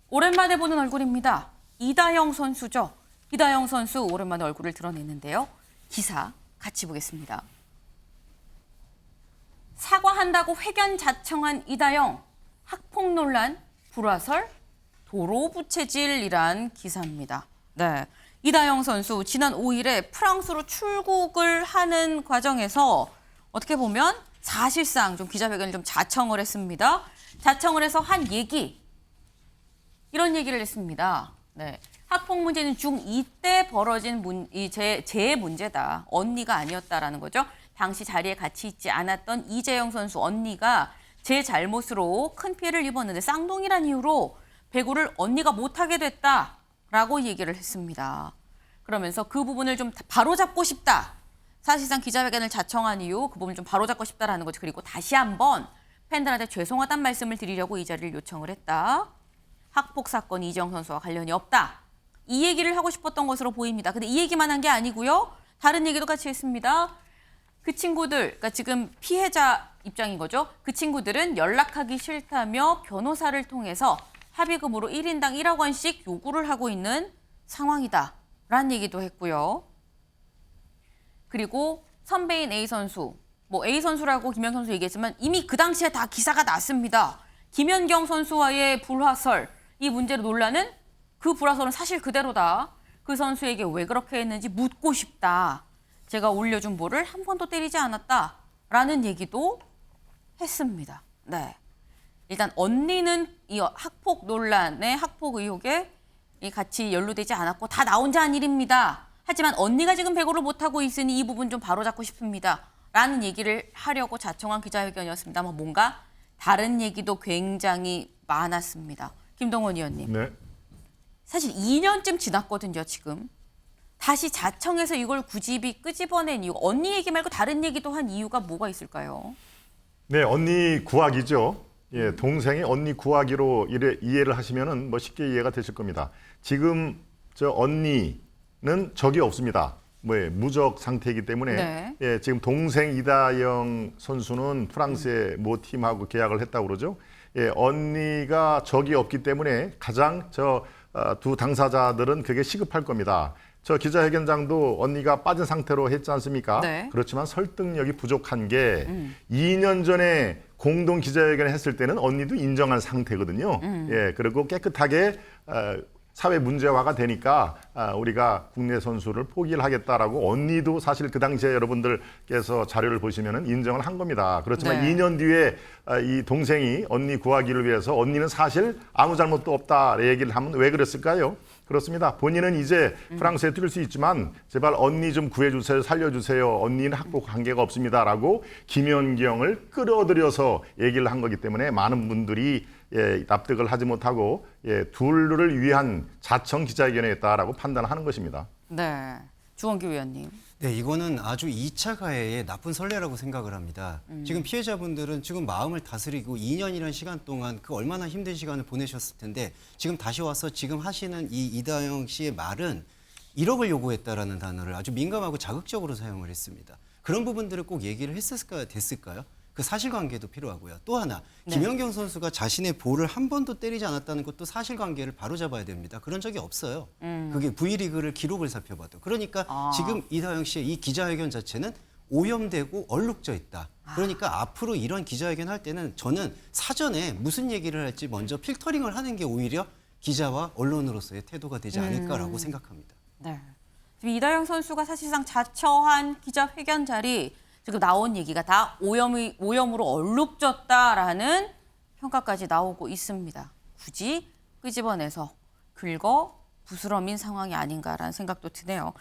오랜만에 보는 얼굴입니다. 이다영 선수죠. 이다영 선수 오랜만에 얼굴을 드러냈는데요. 기사 같이 보겠습니다. 사과한다고 회견 자청한 이다영, 학폭 논란, 불화설, 도로 부채질이란 기사입니다. 네, 이다영 선수 지난 5일에 프랑스로 출국을 하는 과정에서 어떻게 보면 사실상 좀 기자회견을 좀 자청을 했습니다. 자청을 해서 한 얘기, 이런 얘기를 했습니다. 네, 학폭 문제는 중2 때 벌어진 제 문제다. 언니가 아니었다라는 거죠. 당시 자리에 같이 있지 않았던 이재영 선수 언니가 제 잘못으로 큰 피해를 입었는데 쌍둥이란 이유로 배구를 언니가 못하게 됐다라고 얘기를 했습니다. 그러면서 그 부분을 좀 바로잡고 싶다. 사실상 기자회견을 자청한 이유 그 부분을 좀 바로잡고 싶다라는 거죠. 그리고 다시 한번 팬들한테 죄송하다는 말씀을 드리려고 이 자리를 요청을 했다. 학폭 사건이 이재영 선수와 관련이 없다. 이 얘기를 하고 싶었던 것으로 보입니다. 근데 이 얘기만 한 게 아니고요. 다른 얘기도 같이 했습니다. 그 친구들, 그러니까 지금 피해자 입장인 거죠. 그 친구들은 연락하기 싫다며 변호사를 통해서 합의금으로 1인당 1억 원씩 요구를 하고 있는 상황이다라는 얘기도 했고요. 그리고 선배인 A 선수, A 선수라고 김연 선수 얘기했지만 이미 그 당시에 다 기사가 났습니다. 김연경 선수와의 불화설, 이 문제로 논란은 그 불화설은 사실 그대로다. 그 선수에게 왜 그렇게 했는지 묻고 싶다. 제가 올려준 볼을 한 번도 때리지 않았다라는 얘기도 했습니다. 네, 일단 언니는 이 학폭 논란에 학폭 의혹에 같이 연루되지 않았고 다 나 혼자 한 일입니다. 하지만 언니가 지금 배구를 못하고 있으니 이 부분 좀 바로잡고 싶습니다. 라는 얘기를 하려고 자청한 기자회견이었습니다만 뭔가 다른 얘기도 굉장히 많았습니다. 김동원 의원님. 네. 사실 2년쯤 지났거든요, 지금. 다시 자청해서 이걸 굳이 끄집어낸 이유, 언니 얘기 말고 다른 얘기도 한 이유가 뭐가 있을까요? 네, 언니 구하기죠. 예, 동생이 언니 구하기로 이해를 하시면은 쉽게 이해가 되실 겁니다. 지금 저 언니는 적이 없습니다. 무적 상태이기 때문에 네. 예, 지금 동생 이다영 선수는 프랑스의 모 팀하고 계약을 했다고 그러죠. 예, 언니가 적이 없기 때문에 가장 두 당사자들은 그게 시급할 겁니다. 저 기자회견장도 언니가 빠진 상태로 했지 않습니까? 네. 그렇지만 설득력이 부족한 게 2년 전에 공동 기자회견을 했을 때는 언니도 인정한 상태거든요. 예, 그리고 깨끗하게 사회 문제화가 되니까 우리가 국내 선수를 포기를 하겠다라고 언니도 사실 그 당시에 여러분들께서 자료를 보시면은 인정을 한 겁니다. 그렇지만 네. 2년 뒤에 이 동생이 언니 구하기를 위해서 언니는 사실 아무 잘못도 없다 얘기를 하면 왜 그랬을까요? 그렇습니다. 본인은 이제 프랑스에 뛸 수 있지만 제발 언니 좀 구해주세요, 살려주세요. 언니는 학폭 관계가 없습니다라고 김연경을 끌어들여서 얘기를 한 거기 때문에 많은 분들이 납득을 하지 못하고 둘을 위한 자청 기자회견이었다라고 판단하는 것입니다. 네, 주원규 의원님. 네, 이거는 아주 2차 가해의 나쁜 선례라고 생각을 합니다. 지금 피해자분들은 지금 마음을 다스리고 2년이라는 시간 동안 그 얼마나 힘든 시간을 보내셨을 텐데 지금 다시 와서 지금 하시는 이 이다영 씨의 말은 1억을 요구했다라는 단어를 아주 민감하고 자극적으로 사용을 했습니다. 그런 부분들을 꼭 얘기를 됐을까요? 그 사실관계도 필요하고요. 또 하나, 네. 김연경 선수가 자신의 볼을 한 번도 때리지 않았다는 것도 사실관계를 바로잡아야 됩니다. 그런 적이 없어요. 그게 V리그를 기록을 살펴봐도. 그러니까 지금 이다영 씨의 이 기자회견 자체는 오염되고 얼룩져 있다. 그러니까 앞으로 이런 기자회견 할 때는 저는 사전에 무슨 얘기를 할지 먼저 필터링을 하는 게 오히려 기자와 언론으로서의 태도가 되지 않을까라고 생각합니다. 네. 지금 이다영 선수가 사실상 자처한 기자회견 자리, 지금 나온 얘기가 다 오염으로 얼룩졌다라는 평가까지 나오고 있습니다. 굳이 끄집어내서 긁어 부스럼인 상황이 아닌가라는 생각도 드네요.